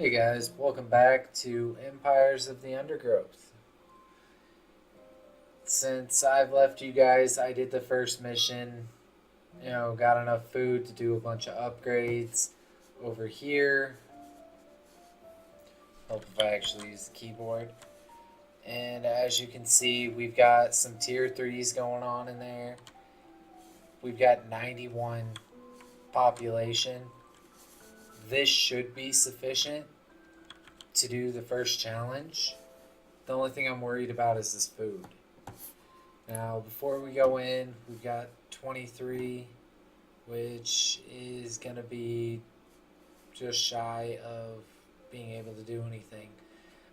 Hey guys, welcome back to Empires of the Undergrowth. Since I've left you guys, I did the first mission. Got enough food to do a bunch of upgrades over here. Hope if I actually use the keyboard. And as you can see, we've got some tier 3s going on in there. We've got 91 population. This should be sufficient to do the first challenge. The only thing I'm worried about is this food. Now, before we go in, we've got 23, which is going to be just shy of being able to do anything.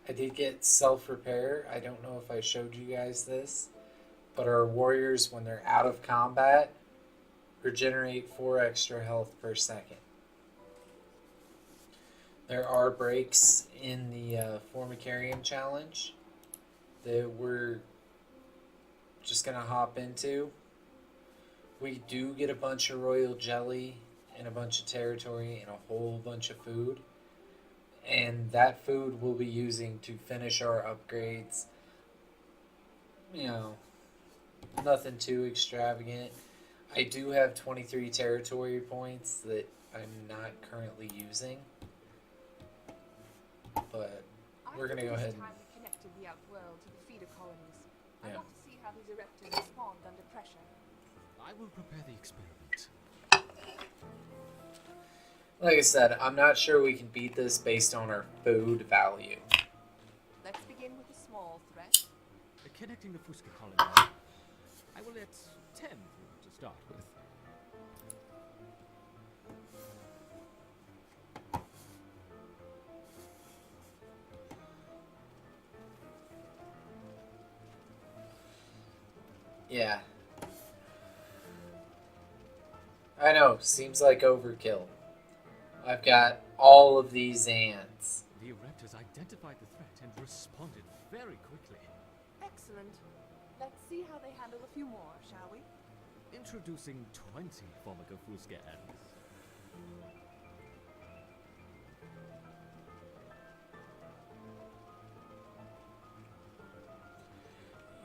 I did get self-repair. I don't know if I showed you guys this, but our warriors, when they're out of combat, regenerate 4 extra health per second. There are breaks in the Formicarium challenge that we're just going to hop into. We do get a bunch of royal jelly and a bunch of territory and a whole bunch of food. And that food we'll be using to finish our upgrades. Nothing too extravagant. I do have 23 territory points that I'm not currently using. But we're going to go ahead and... we connected the outworld to the feeder colonies. Yeah. I want to see how these Ereptors respond under pressure. I will prepare the experiment. Like I said, I'm not sure we can beat this based on our food value. Let's begin with a small threat. Connecting the Fuska colony. I will let 10 to start with. Yeah. I know, seems like overkill. I've got all of these ants. The Ereptors identified the threat and responded very quickly. Excellent. Let's see how they handle a few more, shall we? Introducing 20 Formica Fuska ants.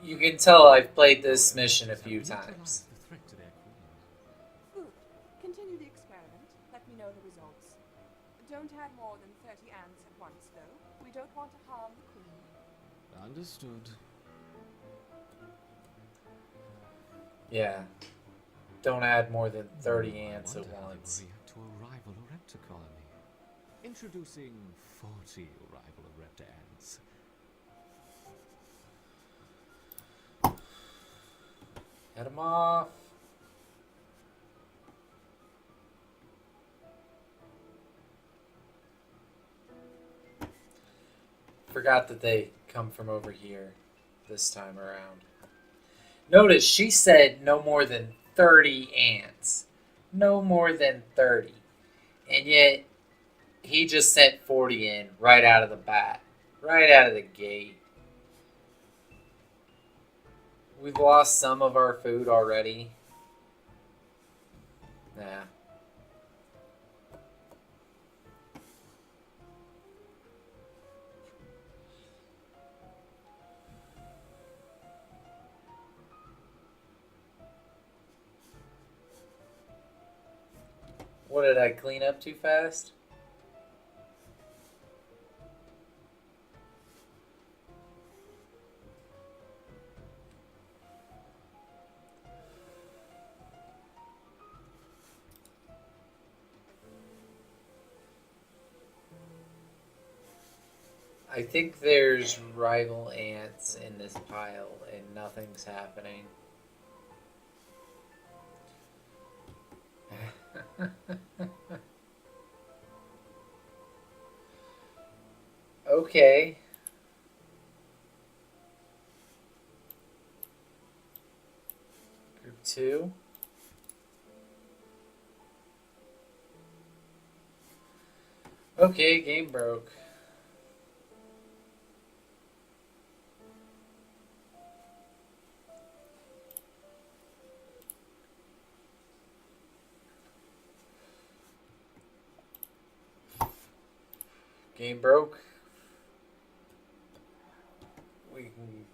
You can tell I've played this mission a few times. The threat to their queen. Good. Continue the experiment. Let me know the results. Don't add more than 30 ants at once, though. We don't want to harm the queen. Understood. Yeah. Don't add more than 30 ants at I wonder how they once. will react to a rival Ereptor colony. Introducing 40 rival Ereptor ants. Head them off. Forgot that they come from over here this time around. Notice she said no more than 30 ants. No more than 30. And yet, he just sent 40 in right out of the bat. Right out of the gate. We've lost some of our food already. Nah. What, did I clean up too fast? I think there's rival ants in this pile and nothing's happening. Okay. Group 2. Okay, game broke. game broke, we can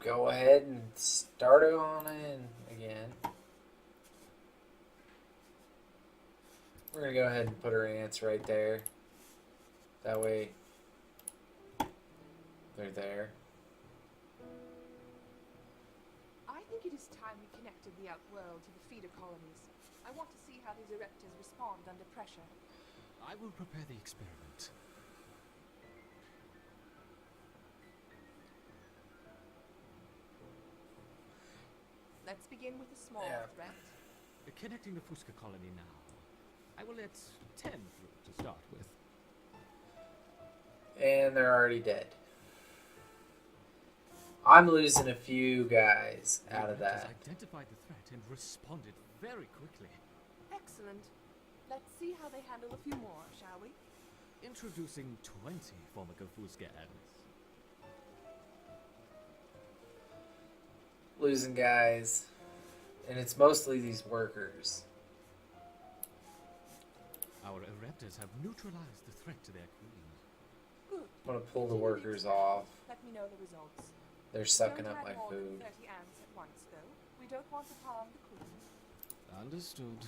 go ahead and start it on in again. We're going to go ahead and put our ants right there. That way they're there. I think it is time we connected the outworld to the feeder colonies. I want to see how these Ereptors respond under pressure. I will prepare the experiment. Let's begin with a small threat. Connecting the Fusca colony now. I will let 10 through to start with. And they're already dead. I'm losing a few guys out of that. Identified the threat and responded very quickly. Excellent. Let's see how they handle a few more, shall we? Introducing 20 Formica Fusca ants. Losing guys. And it's mostly these workers. Our Ereptors have neutralized the threat to their queen. Good. I'm going to pull the workers off. Let me know the results. They're sucking Don't up my add more food. than 30 ants at once, though. We don't want to harm the queen. Understood.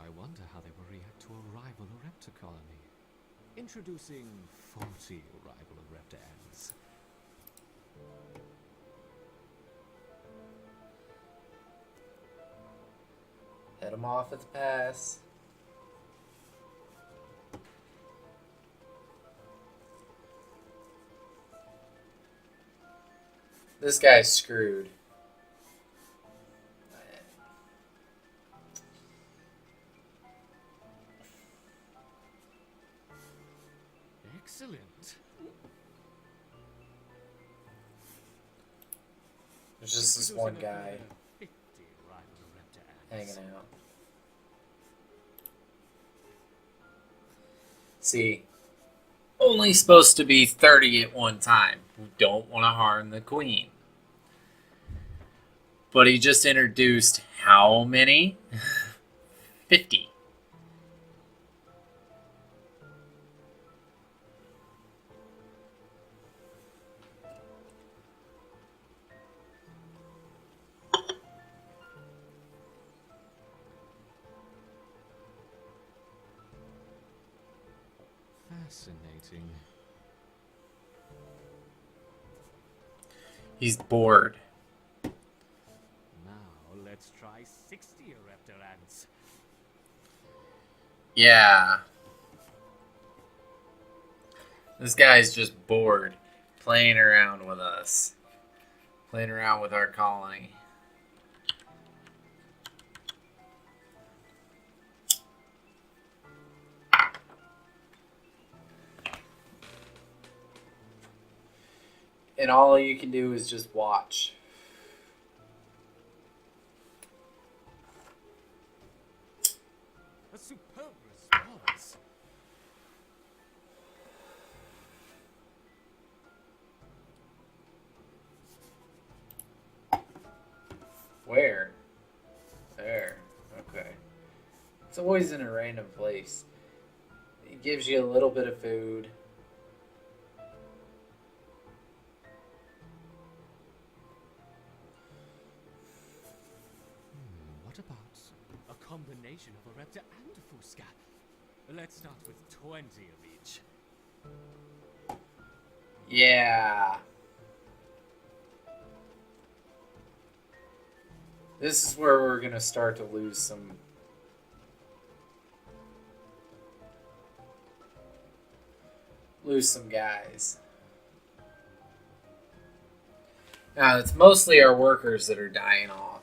I wonder how they will react to a rival Ereptor colony. Introducing 40 rival Ereptor ants. Head them off at the pass. This guy's screwed. Excellent. There's just this one guy 50 rival Ereptor ants. hanging out. See, only supposed to be 30 at one time who don't want to harm the queen. But he just introduced how many? 50. Fascinating. He's bored. Now let's try 60 Ereptor ants. Yeah. This guy's just bored playing around with us. Playing around with our colony. And all you can do is just watch. A superb response. Where? There. Okay. It's always in a random place. It gives you a little bit of food. What about a combination of Ereptor and Fusca? Let's start with 20 of each. Yeah. This is where we're going to start to lose some guys. Now, it's mostly our workers that are dying off.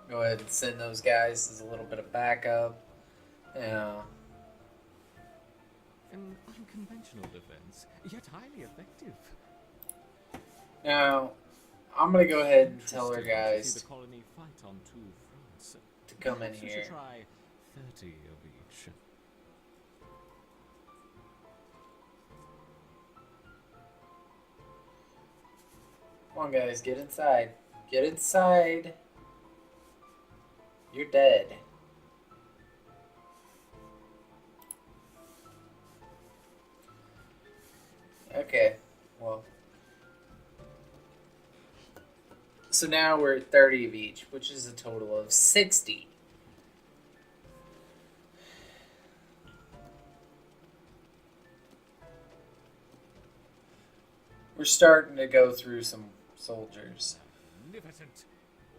Go ahead and send those guys as a little bit of backup. Yeah. An unconventional defense, yet highly effective. Now, I'm going to go ahead and tell our Interesting to guys see the colony fight on two fronts. to come in Perhaps we here. should try 30 of each. Come on, guys, get inside. Get inside. You're dead. Okay, well. So now we're at 30 of each, which is a total of 60. We're starting to go through some soldiers. Magnificent.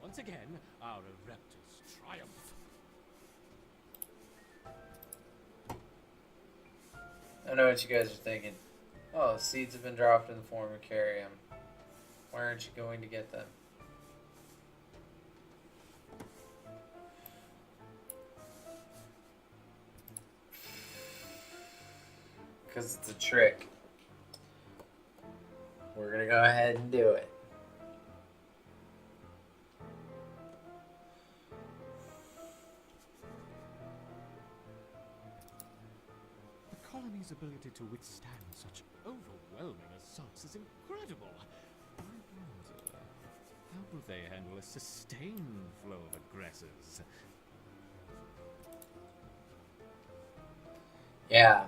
Once again, our Ereptus triumph. I know what you guys are thinking. Oh, seeds have been dropped in the form of Carium. Why aren't you going to get them? Because it's a trick. We're going to go ahead and do it. The colony's ability to withstand such overwhelming assaults is incredible. I wonder, how will they handle a sustained flow of aggressors? Yeah.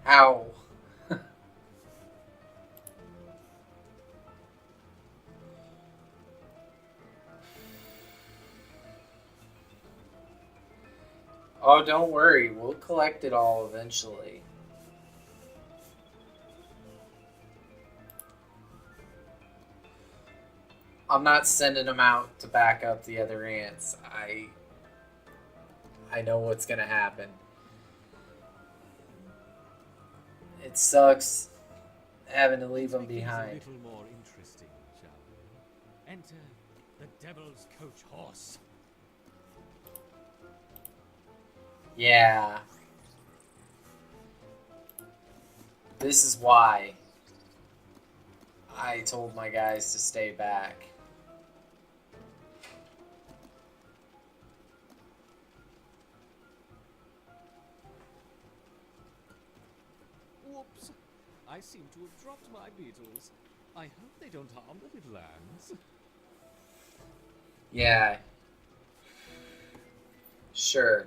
How? Oh, don't worry. We'll collect it all eventually. I'm not sending them out to back up the other ants. I know what's gonna happen. It sucks having to leave them Let's make things behind. a little more interesting, shall we? Enter the Devil's Coach Horse. Yeah. This is why I told my guys to stay back. Whoops! I seem to have dropped my beetles. I hope they don't harm the little ants. Yeah. Sure.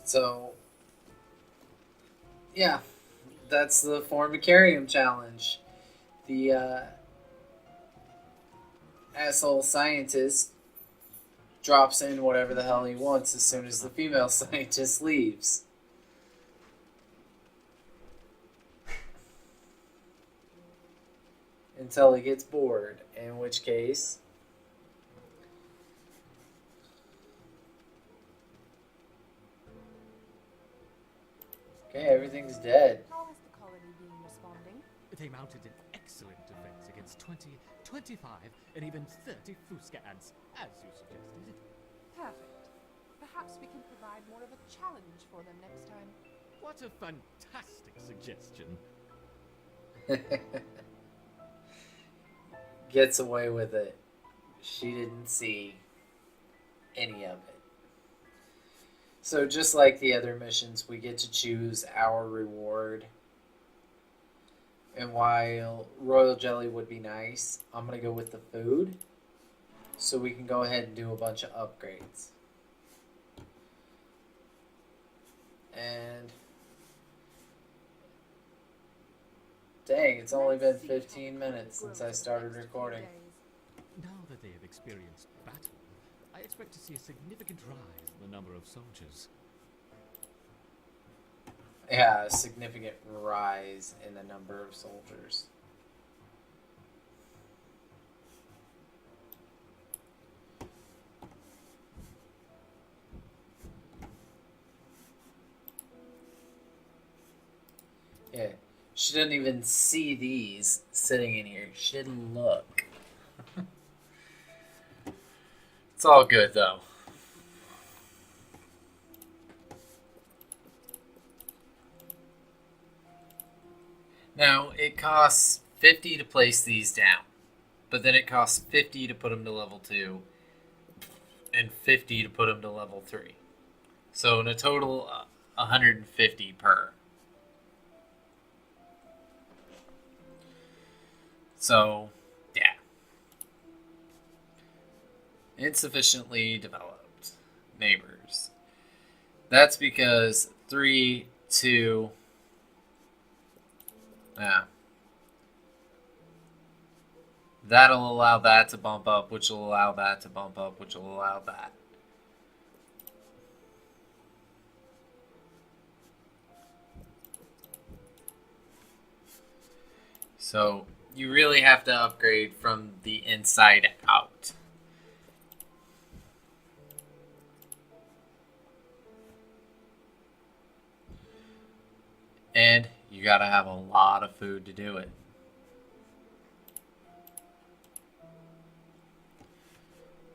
So, yeah, that's the Formicarium challenge. The asshole scientist drops in whatever the hell he wants as soon as the female scientist leaves. Until he gets bored, in which case... Okay, everything's dead. How has the colony been responding? They mounted an excellent defense against 20, 25, and even 30 Fusca ants, as you suggested. Perfect. Perhaps we can provide more of a challenge for them next time. What a fantastic suggestion. Gets away with it. She didn't see any of it. So just like the other missions, we get to choose our reward. And while royal jelly would be nice, I'm going to go with the food. So we can go ahead and do a bunch of upgrades. And... dang, it's only been 15 minutes since I started recording. Now that they have experienced battle, I expect to see a significant rise in the number of soldiers. Yeah, a significant rise in the number of soldiers. Yeah, she didn't even see these sitting in here. She didn't look. It's all good though. Now, it costs 50 to place these down, but then it costs 50 to put them to level 2 and 50 to put them to level 3. So in a total, 150 per. So, yeah. Insufficiently developed neighbors. That's because 3, 2, yeah. That'll allow that to bump up, which will allow that to bump up, which will allow that. So you really have to upgrade from the inside out. And you gotta have a lot of food to do it.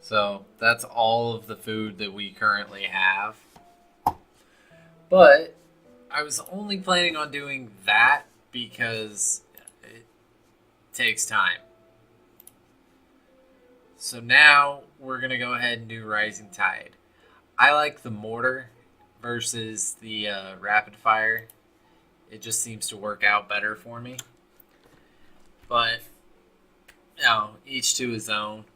So that's all of the food that we currently have. But I was only planning on doing that because it takes time. So now we're going to go ahead and do Rising Tide. I like the mortar versus the rapid fire. It just seems to work out better for me. But, you know, each to his own.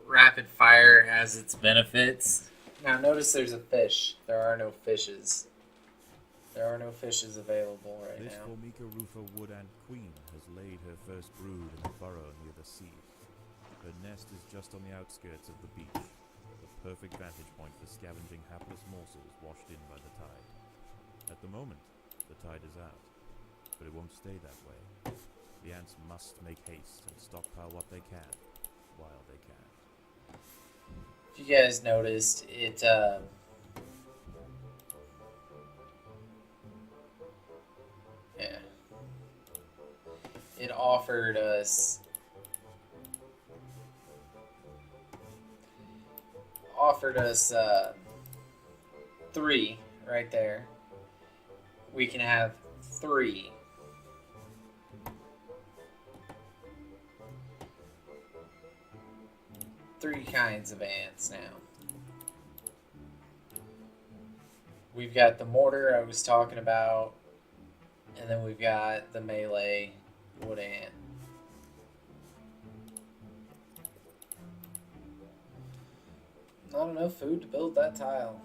Rapid fire has its benefits. Now notice there's a fish. There are no fishes. There are no fishes available right This now. Formica rufa wood ant queen has laid her first brood in a burrow near the sea. Her nest is just on the outskirts of the beach, the perfect vantage point for scavenging hapless morsels washed in by the tide. At the moment, the tide is out, but it won't stay that way. The ants must make haste and stockpile what they can, while they can. If you guys noticed, it yeah, it offered us 3 right there. We can have 3. Three kinds of ants now. We've got the mortar I was talking about, and then we've got the melee wood ant. Not enough food to build that tile.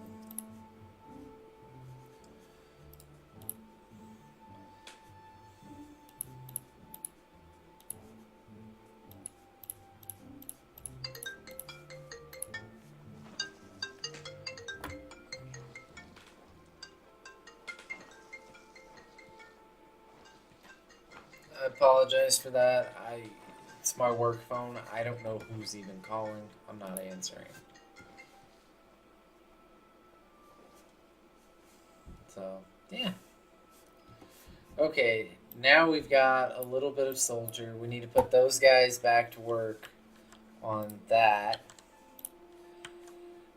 I apologize for that. It's my work phone. I don't know who's even calling. I'm not answering. So, yeah. Okay, now we've got a little bit of soldier. We need to put those guys back to work on that.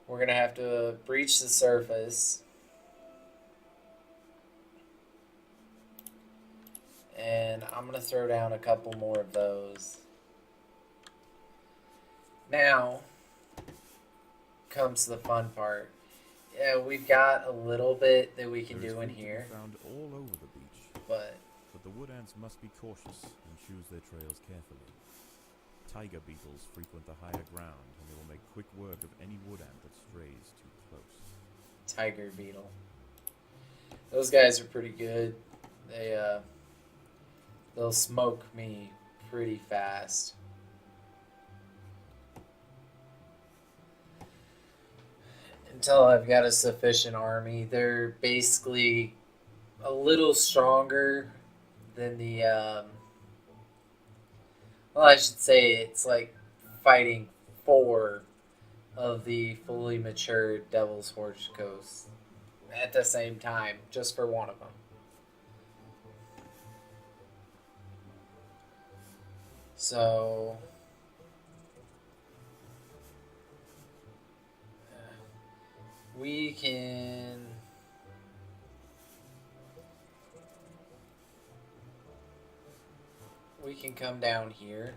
We're going to have to breach the surface. And I'm going to throw down a couple more of those. Now comes the fun part. Yeah, we've got a little bit that we can There is do in food to be here, found all over the beach, but but the wood ants must be cautious and choose their trails carefully. Tiger beetles frequent the higher ground, and they will make quick work of any wood ant that strays too close. tiger beetle. Those guys are pretty good. They'll smoke me pretty fast. Until I've got a sufficient army. They're basically a little stronger than the well, I should say it's like fighting 4 of the fully matured Devil's Horse Ghosts at the same time, just for one of them. So We can... We can come down here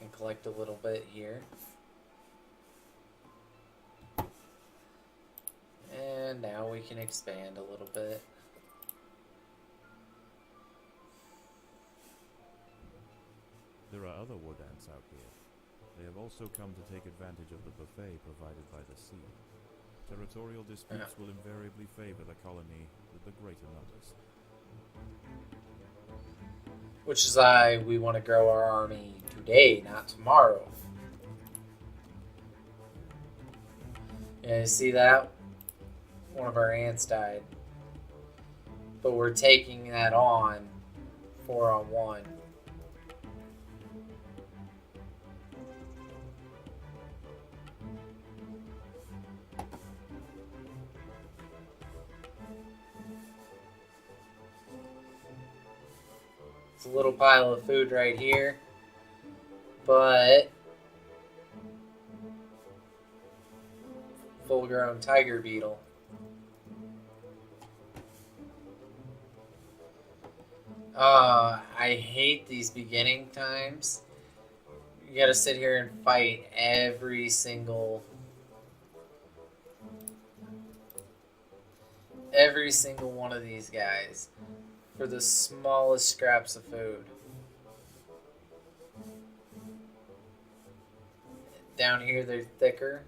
and collect a little bit here. And now we can expand a little bit. There are other wood ants out here. They have also come to take advantage of the buffet provided by the sea. Territorial disputes will invariably favor the colony with the greater numbers. Which is why we want to grow our army today, not tomorrow. Yeah, you see that? One of our ants died. But we're taking that on 4-on-1. It's a little pile of food right here, but full-grown tiger beetle. I hate these beginning times. You gotta sit here and fight every single one of these guys for the smallest scraps of food. Down here they're thicker.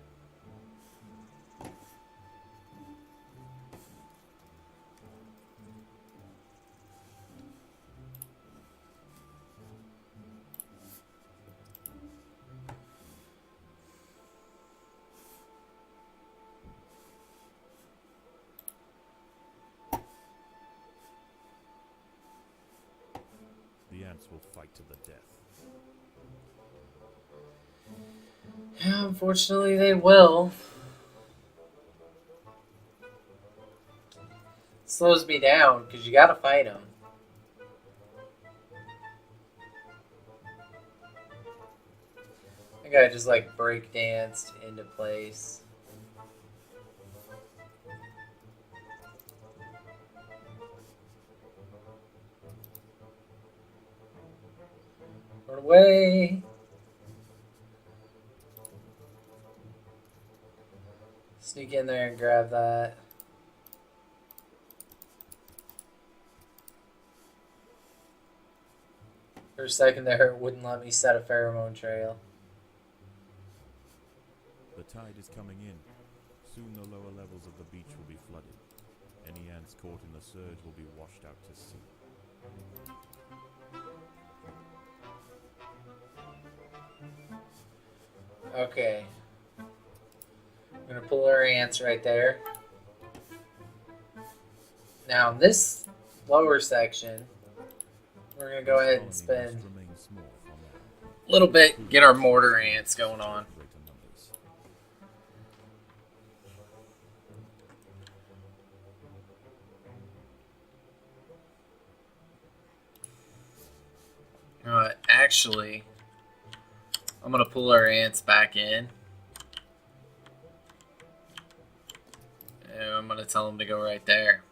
The ants will fight to the death. Yeah, unfortunately they will. Slows me down because you gotta fight them. I think I just like break danced into place. Run away. Sneak in there and grab that. For a second there, it wouldn't let me set a pheromone trail. The tide is coming in. Soon the lower levels of the beach will be flooded. Any ants caught in the surge will be washed out to sea. Okay. I'm gonna pull our ants right there. Now in this lower section, we're gonna go ahead and spend a little bit, get our mortar ants going on. Actually, I'm gonna pull our ants back in. And I'm gonna tell them to go right there.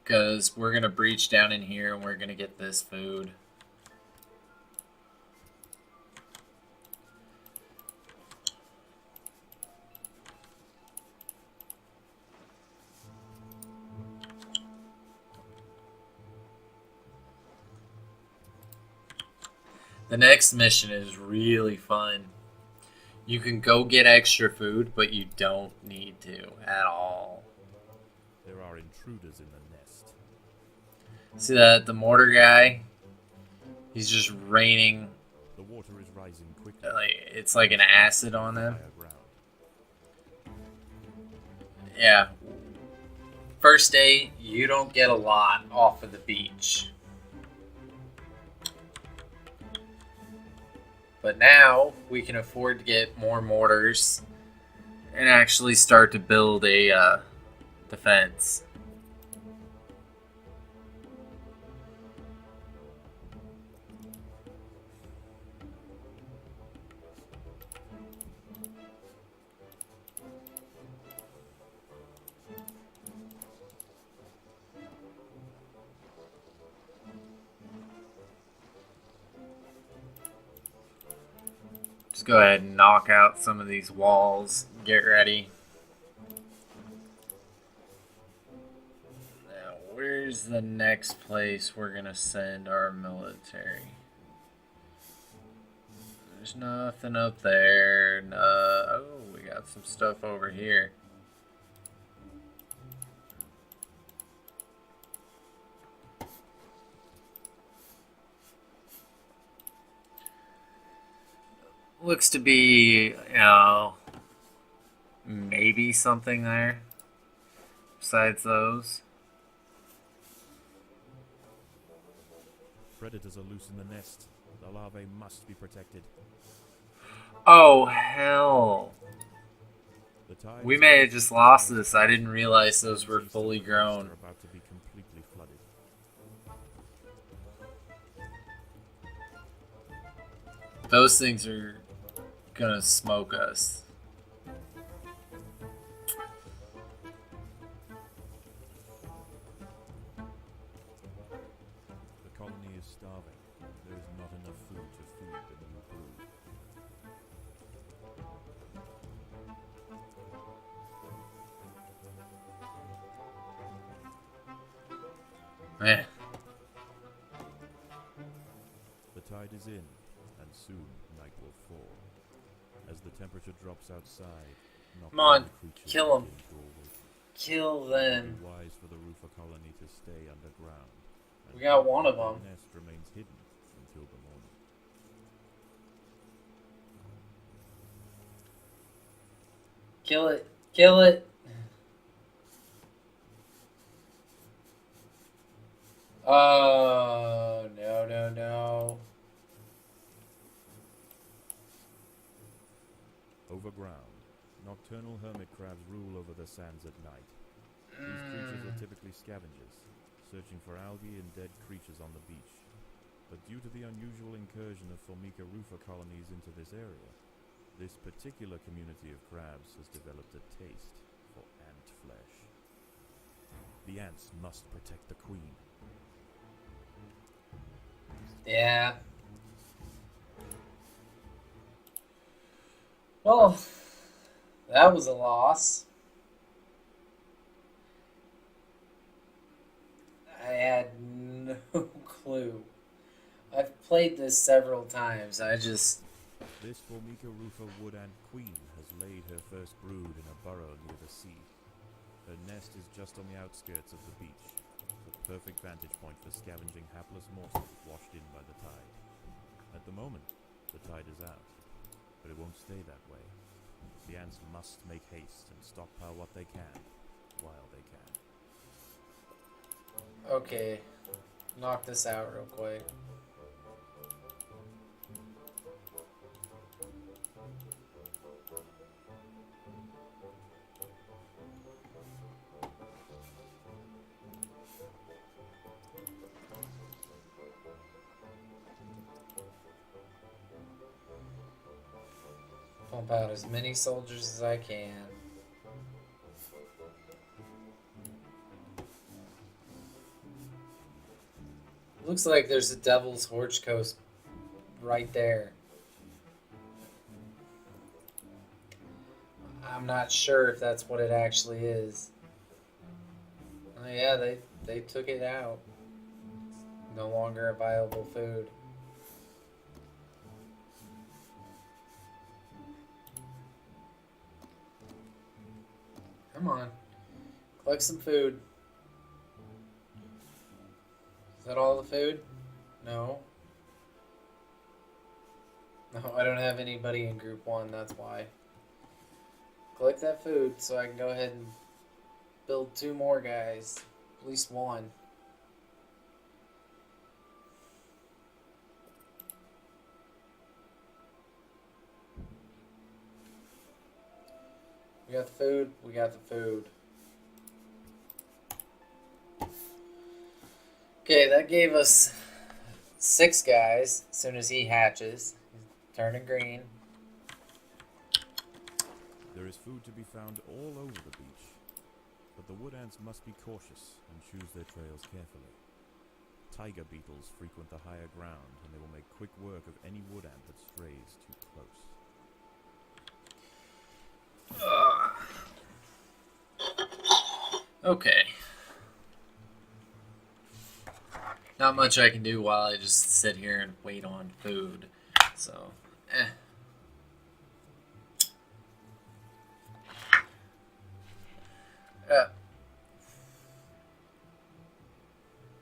Because we're gonna breach down in here and we're gonna get this food. The next mission is really fun. You can go get extra food, but you don't need to at all. There are intruders in the nest. See that the mortar guy? He's just raining. The water is rising quickly. It's like an acid on them. Yeah. First day, you don't get a lot off of the beach. But now we can afford to get more mortars and actually start to build a defense. Just go ahead and knock out some of these walls. Get ready. Now, where's the next place we're gonna send our military? There's nothing up there. No. Oh, we got some stuff over here. Looks to be, maybe something there besides those. Predators are loose in the nest. The larvae must be protected. Oh, hell. The tide We is may have about just to lost rise. this. I didn't realize those were Seems fully the crabs grown. are about to be completely flooded. Those things are gonna smoke us. The colony is starving. There is not enough food to feed the new brood. Eh. The tide is in, and soon night will fall. As the temperature drops outside, Come on, nocturnal creatures kill 'em. begin to awaken. Kill It would them. be wise for the roofer colony to stay underground. And We got one of the them. nest remains hidden until the morning. Kill it. Kill it. Oh, no, no, no. Overground, nocturnal hermit crabs rule over the sands at night. These creatures are typically scavengers, searching for algae and dead creatures on the beach. But due to the unusual incursion of Formica rufa colonies into this area, this particular community of crabs has developed a taste for ant flesh. The ants must protect the queen. Yeah. Well, that was a loss. I had no clue. I've played this several times. This Formica rufa wood ant queen has laid her first brood in a burrow near the sea. Her nest is just on the outskirts of the beach, the perfect vantage point for scavenging hapless morsels washed in by the tide. At the moment, the tide is out, but it won't stay that way. The ants must make haste and stockpile what they can, while they can. Okay. Knock this out real quick. Pump out as many soldiers as I can. Looks like there's a Devil's Horch Coast right there. I'm not sure if that's what it actually is. Oh yeah, they took it out. No longer a viable food. Come on. Collect some food. Is that all the food? No. No, I don't have anybody in group 1, that's why. Collect that food so I can go ahead and build 2 more guys. At least 1. We got the food, we got the food. Okay, that gave us 6 guys as soon as he hatches. He's turning green. There is food to be found all over the beach, but the wood ants must be cautious and choose their trails carefully. Tiger beetles frequent the higher ground, and they will make quick work of any wood ant that strays too close. Okay. Not much I can do while I just sit here and wait on food. So,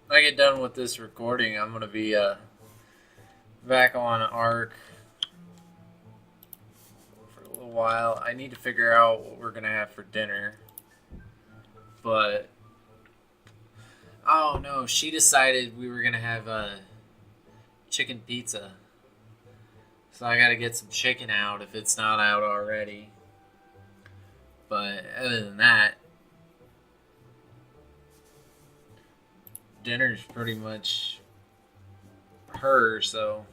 When I get done with this recording, I'm going to be back on Ark for a little while. I need to figure out what we're going to have for dinner. But, oh no, she decided we were going to have chicken pizza. So I got to get some chicken out if it's not out already. But other than that, dinner's pretty much her, so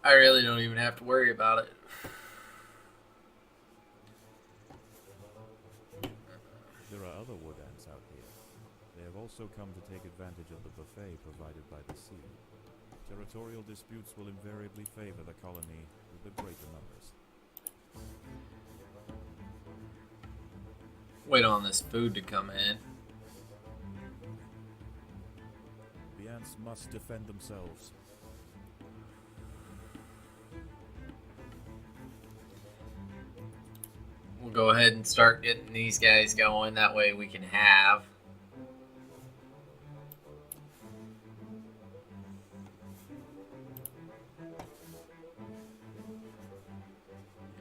I really don't even have to worry about it. There are other wood ants out here. They have also come to take advantage of the buffet provided by the sea. Territorial disputes will invariably favor the colony with the greater numbers. Wait on this food to come in. The ants must defend themselves. We'll go ahead and start getting these guys going. That way we can have.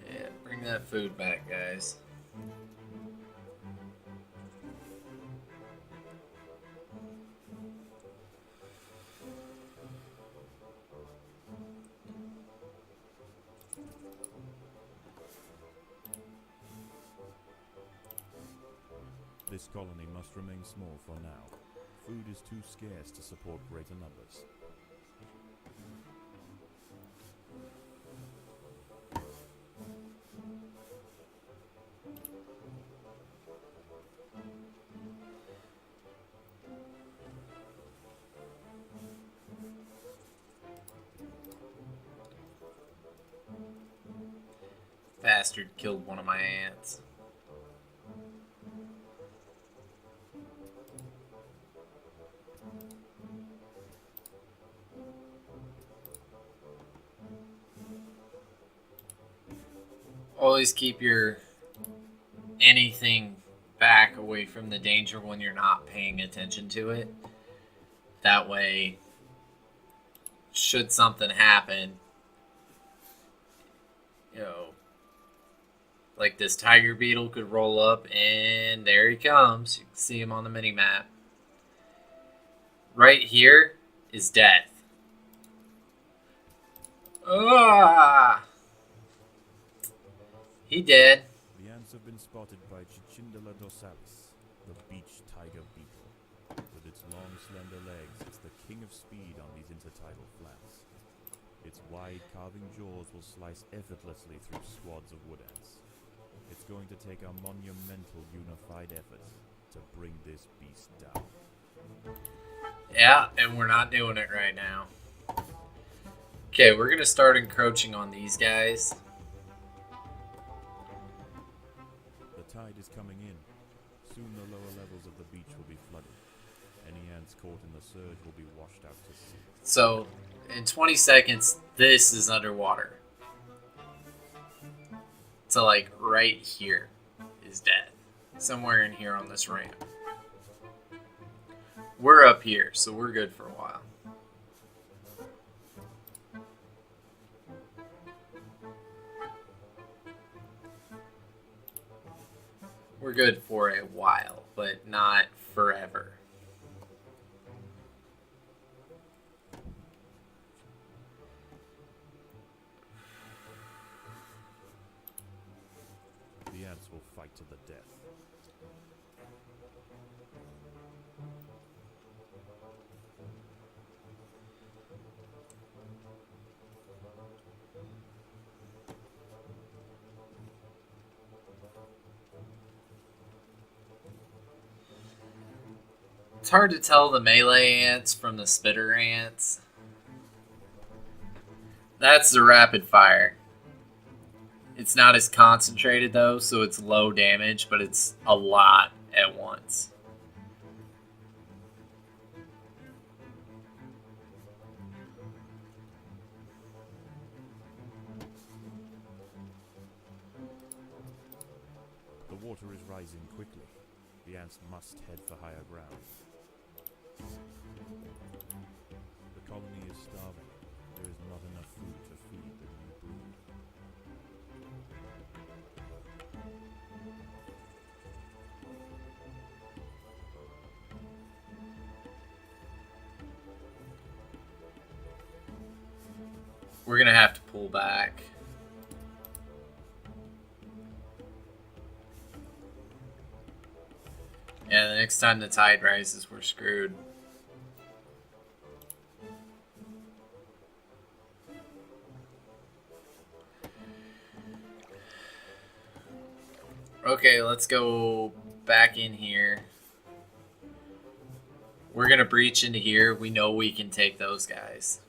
Yeah, bring that food back, guys. This colony must remain small for now. Food is too scarce to support greater numbers. Bastard killed one of my ants. Always keep your anything back away from the danger when you're not paying attention to it. That way, should something happen, you know, like this tiger beetle could roll up and there he comes. You can see him on the mini map. Right here is death. Ah! He dead. The ants have been spotted by Cichindala dorsalis, the beach tiger beetle. With its long, slender legs, it's the king of speed on these intertidal flats. Its wide, carving jaws will slice effortlessly through squads of wood ants. It's going to take a monumental unified effort to bring this beast down. Yeah, and we're not doing it right now. Okay, we're going to start encroaching on these guys. The tide is coming in. Soon the lower levels of the beach will be flooded. Any ants caught in the surge will be washed out to sea. So, in 20 seconds, this is underwater. So, like, right here is death. Somewhere in here on this ramp. We're up here, so we're good for a while. We're good for a while, but not forever. The ants will fight to the death. It's hard to tell the melee ants from the spitter ants. That's the rapid fire. It's not as concentrated though, so it's low damage, but it's a lot at once. The water is rising quickly. The ants must head for higher ground. The colony is starving. There is not enough food to feed the new brood. We're gonna have to pull back. Yeah, the next time the tide rises, we're screwed. Okay, let's go back in here. We're gonna breach into here. We know we can take those guys.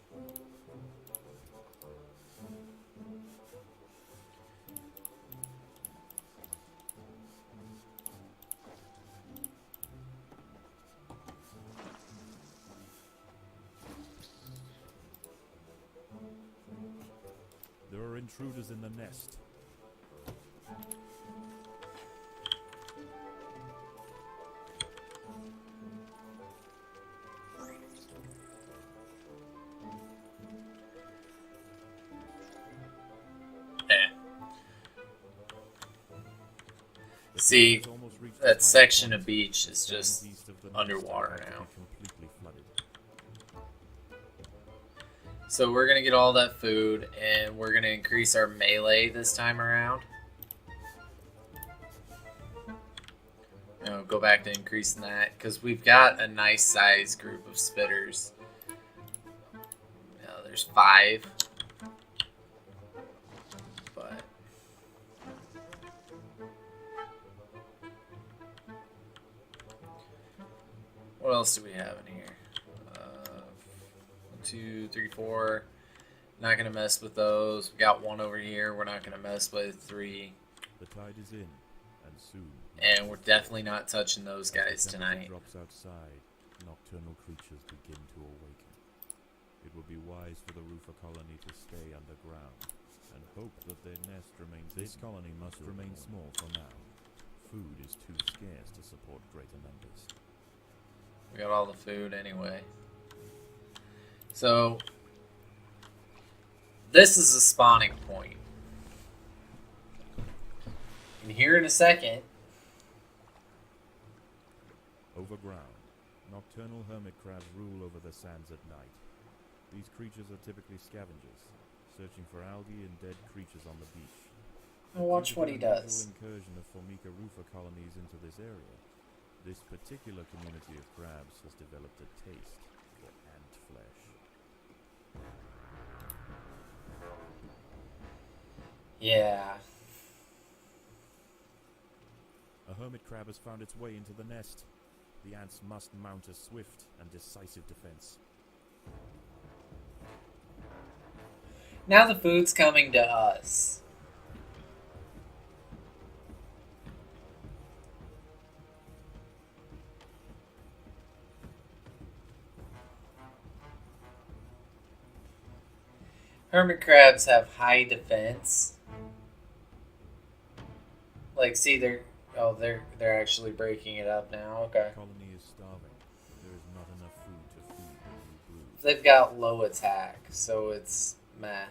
There are intruders in the nest. See, It's almost reached that its section highest of beach is point. just Sands east of the nest underwater are about to now. be completely flooded. So we're gonna get all that food, and we're gonna increase our melee this time around. Go back to increasing that, because we've got a nice sized group of spitters. There's 5. But what else do we have in here? 1, 2, 3, 4. Not gonna mess with those. We got 1 over here. We're not gonna mess with 3. The tide is in, and soon. And we're definitely not touching those As the guys temperature tonight. drops outside, nocturnal creatures begin to awaken. It would be wise for the roofer colony to stay underground and hope that their nest remains. This colony must remain small for now. Food is too scarce to support greater numbers. We got all the food anyway. So this is a spawning point. And here in a second, Overground, nocturnal hermit crabs rule over the sands at night. These creatures are typically scavengers, searching for algae and dead creatures on the beach. watch what he Due to the does. unusual incursion of Formica rufa colonies into this area, this particular community of crabs has developed a taste for ant flesh. Yeah. A hermit crab has found its way into the nest. The ants must mount a swift and decisive defense. Now the food's coming to us. Hermit crabs have high defense. Like, see, they're actually breaking it up now. Okay. The colony is starving. There is not enough food to feed the new brood. They've got low attack, so it's meh.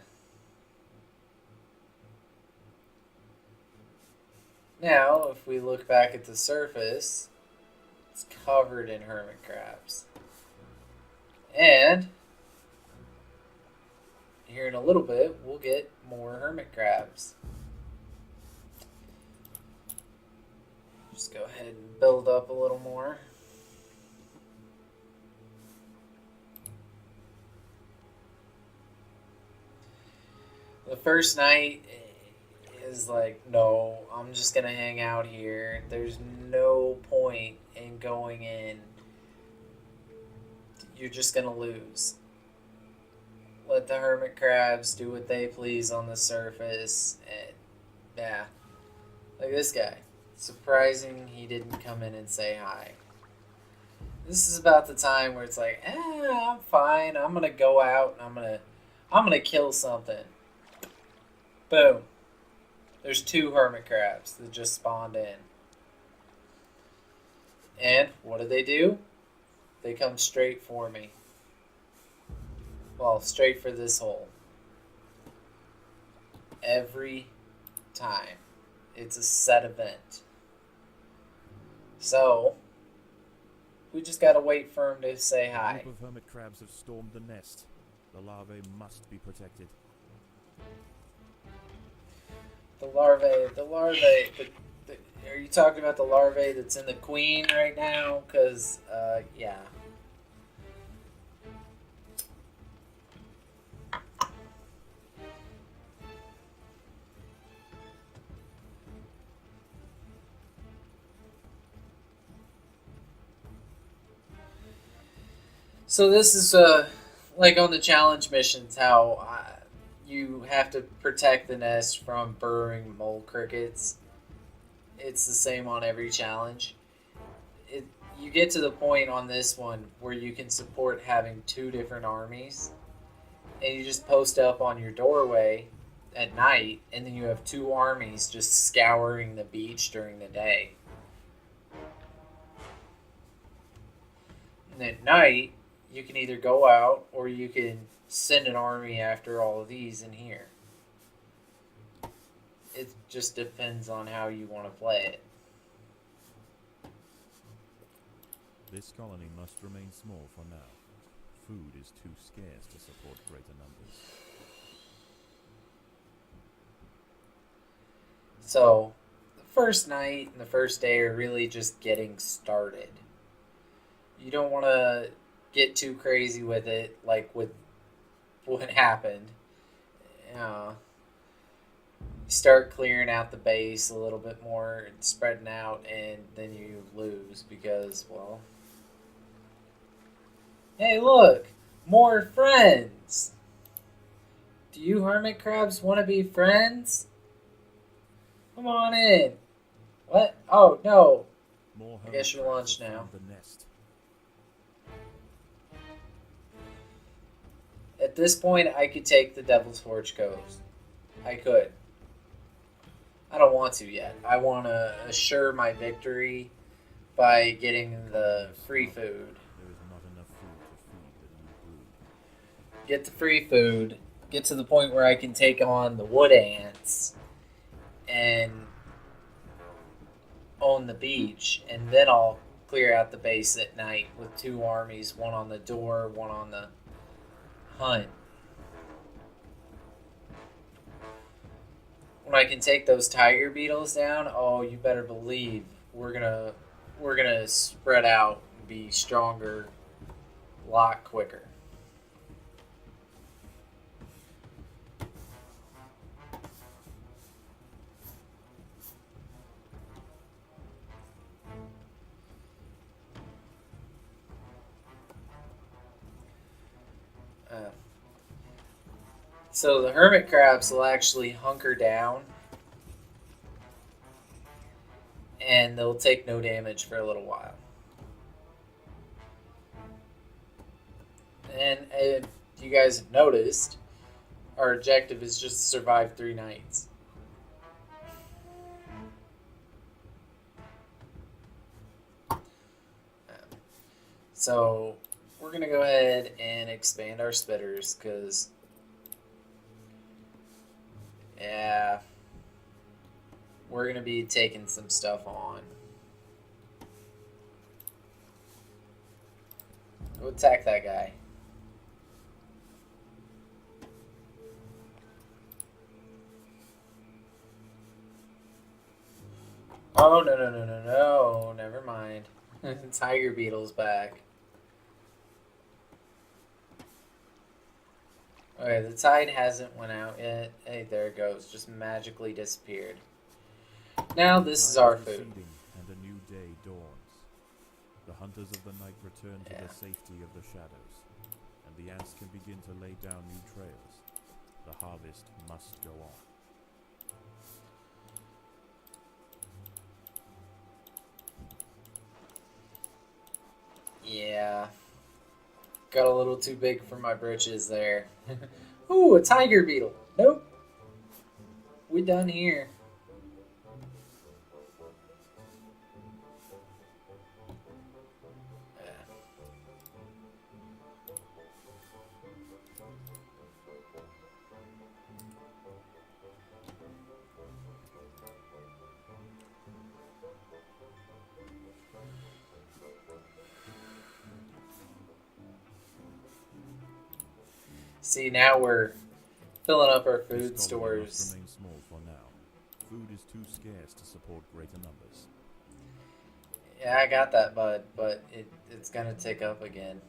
Now, if we look back at the surface, it's covered in hermit crabs. And here in a little bit, we'll get more hermit crabs. Just go ahead and build up a little more. The first night is like, no, I'm just gonna hang out here. There's no point in going in. You're just gonna lose. Let the hermit crabs do what they please on the surface, and Yeah. Like this guy. Surprising he didn't come in and say hi. This is about the time where it's like, I'm fine. I'm gonna go out and I'm gonna kill something. Boom. There's 2 hermit crabs that just spawned in. And what do? They come straight for me. Well, straight for this hole. Every time. It's a set event. So, we just gotta wait for him to say A hi. group of hermit crabs have stormed the nest. The larvae must be protected. The larvae, are you talking about the larvae that's in the queen right now? Because, yeah. So this is, like on the challenge missions, how you have to protect the nest from burrowing mole crickets. It's the same on every challenge. You get to the point on this one where you can support having 2 different armies, and you just post up on your doorway at night, and then you have 2 armies just scouring the beach during the day. And at night, you can either go out or you can send an army after all of these in here. It just depends on how you want to play it. This colony must remain small for now. Food is too scarce to support greater numbers. So, the first night and the first day are really just getting started. You don't want to get too crazy with it, like with what happened. You start clearing out the base a little bit more and spreading out, and then you lose because, well, hey, look, more friends. Do you hermit crabs want to be friends? Come on in. What? Oh, no. More I guess hermit your crabs lunch have now. formed the nest. At this point, I could take the Devil's Torch Coast. I could. I don't want to yet. I want to assure my victory by getting the free food. There is not enough food to feed the new brood. Get the free food. Get to the point where I can take on the wood ants and own the beach, and then I'll clear out the base at night with 2 armies, one on the door, one on the hunt. When I can take those tiger beetles down, oh, you better believe we're gonna spread out and be stronger a lot quicker. So the hermit crabs will actually hunker down and they'll take no damage for a little while. And if you guys have noticed, our objective is just to survive 3 nights. So we're going to go ahead and expand our spitters because, yeah, we're going to be taking some stuff on. Go attack that guy. Oh, no, never mind. Tiger Beetle's back. Okay, the tide hasn't went out yet. Hey, there it goes. Just magically disappeared. Now this is our food. Receding, and a new day dawns. The hunters of the night return to the safety of the shadows, and the ants can begin to lay down new trails. The harvest must go on. Yeah. Got a little too big for my britches there. Ooh, a tiger beetle. Nope. We done here. See, now we're filling up our food This colony must stores. remain small for now. Food is too scarce to support greater numbers. Yeah, I got that, bud, but it's gonna tick up again.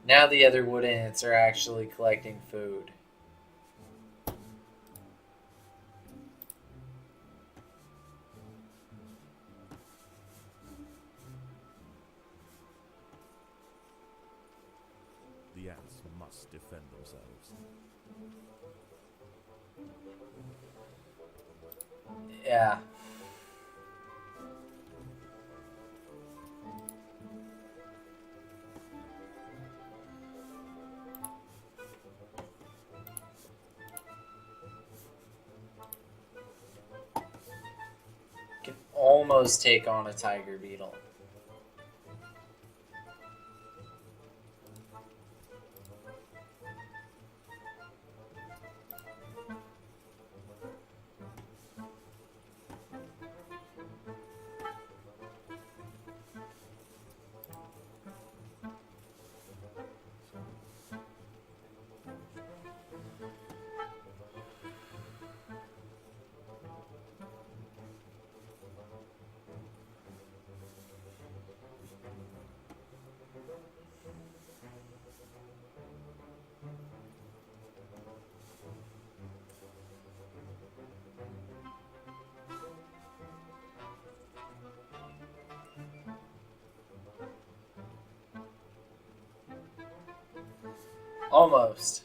Now the other wood ants are actually collecting food. The ants must defend themselves. Yeah. Can almost take on a tiger beetle. Almost.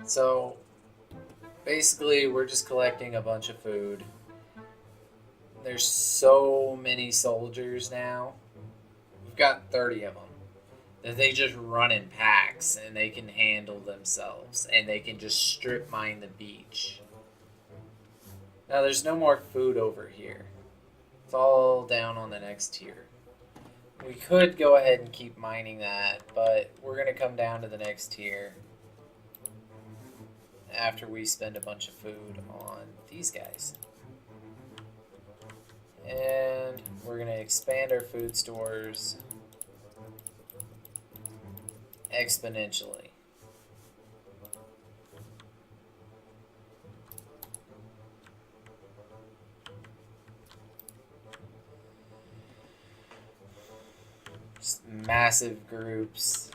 So, basically, we're just collecting a bunch of food. There's so many soldiers now. We've got 30 of them. That they just run in packs and they can handle themselves. And they can just strip mine the beach. Now, there's no more food over here. It's all down on the next tier. We could go ahead and keep mining that, but we're going to come down to the next tier after we spend a bunch of food on these guys. And we're going to expand our food stores exponentially. Just massive groups.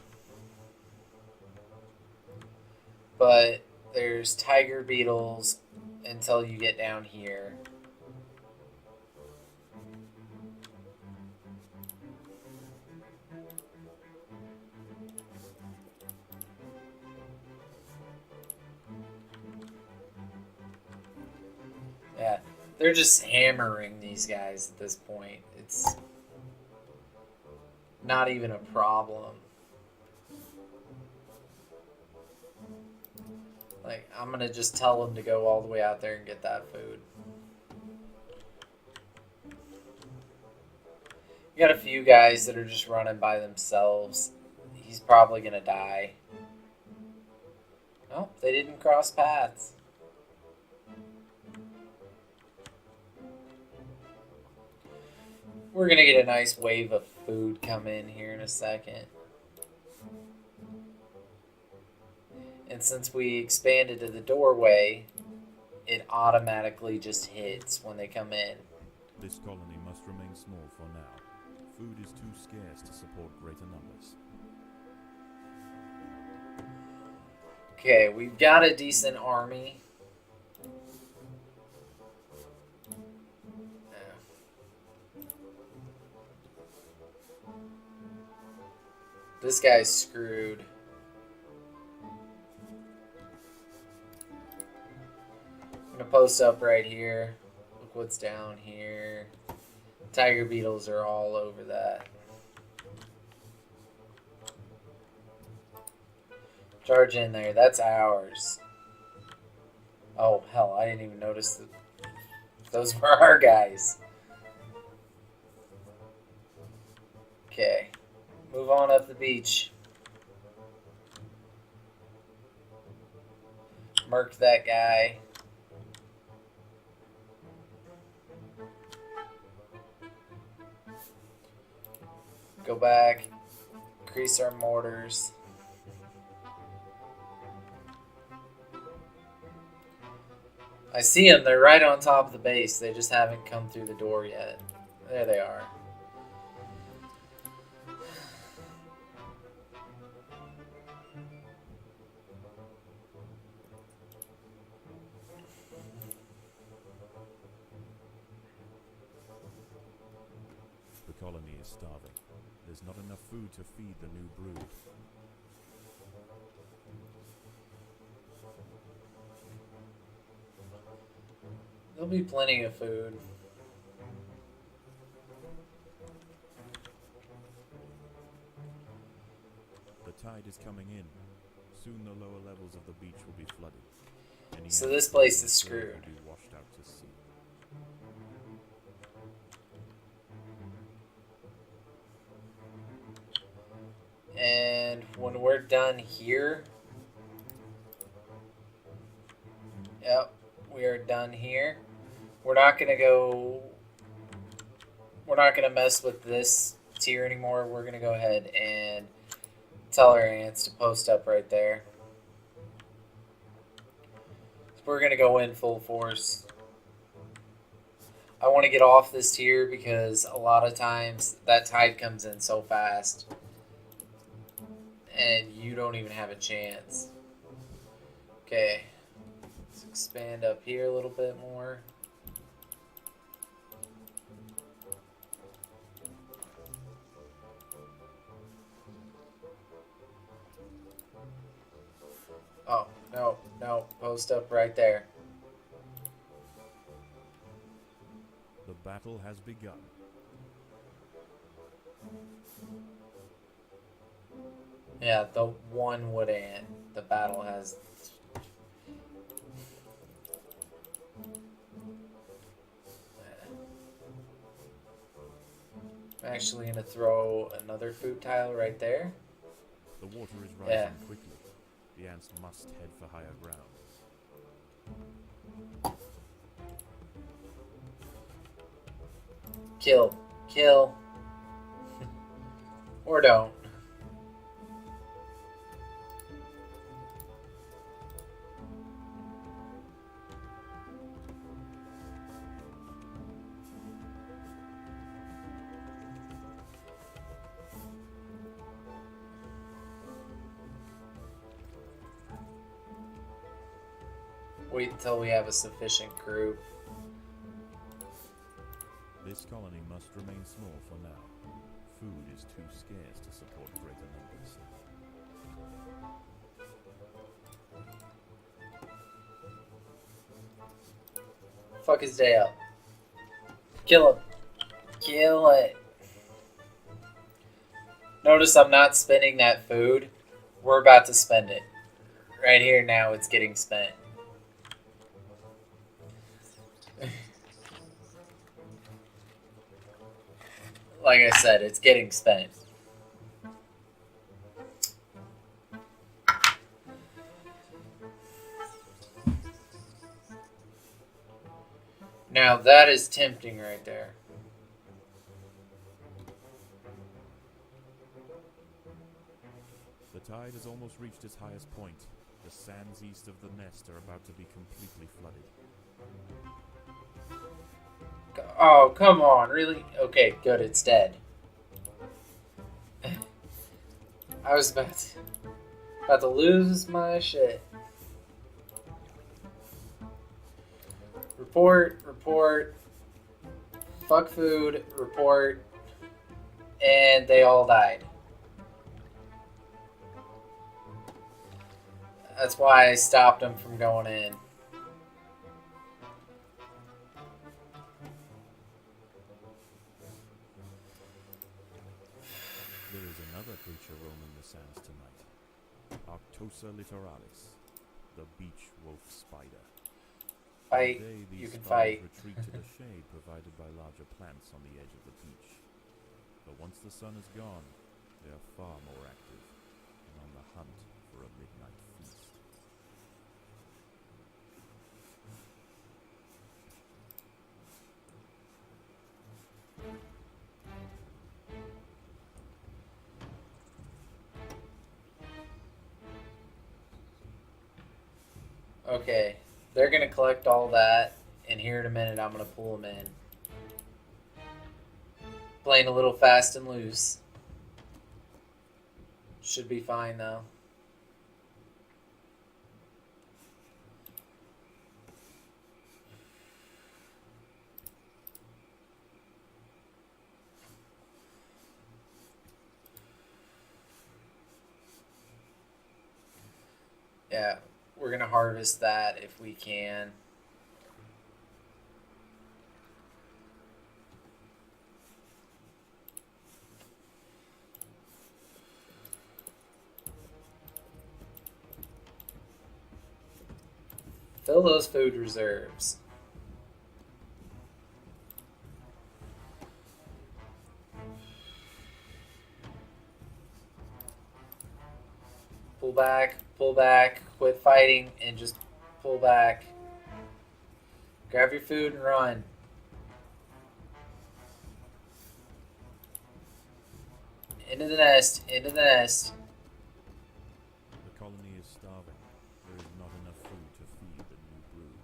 But there's tiger beetles until you get down here. Yeah, they're just hammering these guys at this point. It's not even a problem. Like, I'm gonna just tell them to go all the way out there and get that food. You got a few guys that are just running by themselves. He's probably gonna die. Oh, they didn't cross paths. We're gonna get a nice wave of food come in here in a second. And since we expanded to the doorway, it automatically just hits when they come in. This colony must remain small for now. Food is too scarce to support greater numbers. Okay, we've got a decent army. This guy's screwed. gonna post up right here. Look what's down here. Tiger beetles are all over that. Charge in there. That's ours. Oh, hell, I didn't even notice that those were our guys. Okay. Move on up the beach. Murk that guy. Go back. Increase our mortars. I see them. They're right on top of the base. They just haven't come through the door yet. There they are. The colony is starving. There's not enough food to feed the new brood. There'll be plenty of food. The tide is coming in. Soon the lower levels of the beach will be flooded. Any So this place is animals screwed. will be washed out to sea. And when we're done here, yep, we are done here. We're not gonna mess with this tier anymore. We're gonna go ahead and tell our ants to post up right there. So we're gonna go in full force. I want to get off this tier because a lot of times that tide comes in so fast and you don't even have a chance. Okay, let's expand up here a little bit more. Oh, no, no, post up right there. The battle has begun. Yeah, the one wood ant. The battle has. I'm actually going to throw another food tile right there. The water is rising Yeah. quickly. The ants must head for higher ground. Kill. Kill. Or don't. Wait until we have a sufficient crew. This colony must remain small for now. Food is too scarce to support greater numbers. Fuck his day up. Kill him. Kill it. Notice I'm not spending that food. We're about to spend it. Right here now it's getting spent. Like I said, it's getting spent. Now that is tempting right there. The tide has almost reached its highest point. The sands east of the nest are about to be completely flooded. Oh, come on, really? Okay, good, it's dead. I was about to lose my shit. Report, fuck food, report, and they all died. That's why I stopped them from going in. another creature roaming the sands tonight. Arctosa littoralis, the beach wolf spider. Fight. Today, You these can spiders fight. retreat to the shade provided by larger plants on the edge of the beach. But once the sun is gone, they are far more active and on the hunt for a midnight feast. Okay, they're gonna collect all that, and here in a minute I'm gonna pull them in. Playing a little fast and loose. Should be fine though. Yeah, we're gonna harvest that if we can. Fill those food reserves. Pull back, quit fighting, and just pull back. Grab your food and run. Into the nest, into the nest. The colony is starving. There is not enough food to feed the new brood.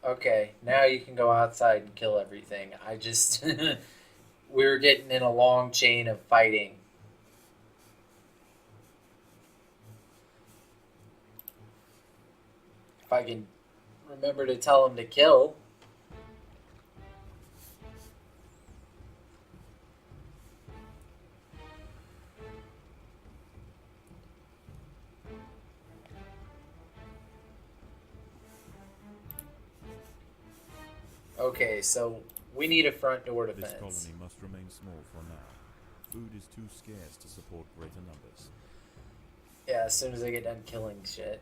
Okay, now you can go outside and kill everything. We were getting in a long chain of fighting. If I can remember to tell him to kill. Okay, so we need a front door This defense. colony must remain small for now. Food is too scarce to support greater numbers. Yeah, as soon as I get done killing shit.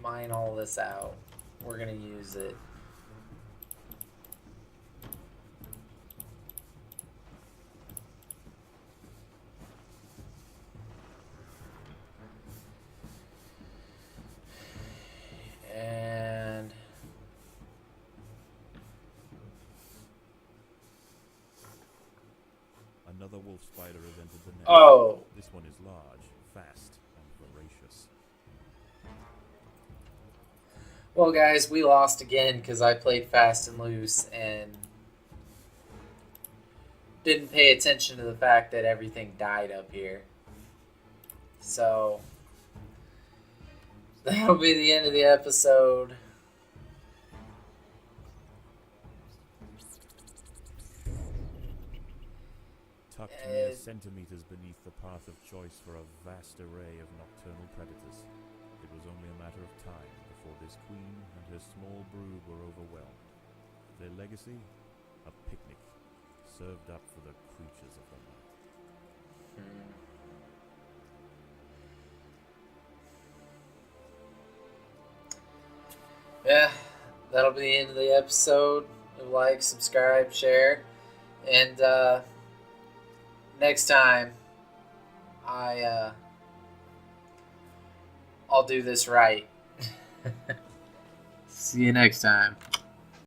Mine all this out. We're gonna use it. And Another wolf spider has entered the nest. oh, This one is large, fast, and voracious. well, guys, we lost again because I played fast and loose and didn't pay attention to the fact that everything died up here. So that'll be the end of the episode. Tucked mere centimeters beneath the path of choice for a vast array of nocturnal predators, it was only a matter of time before this queen and her small brood were overwhelmed. Their legacy? A picnic, served up for the creatures of the night. Yeah, that'll be the end of the episode. Like, subscribe, share, and next time I'll do this right. See you next time.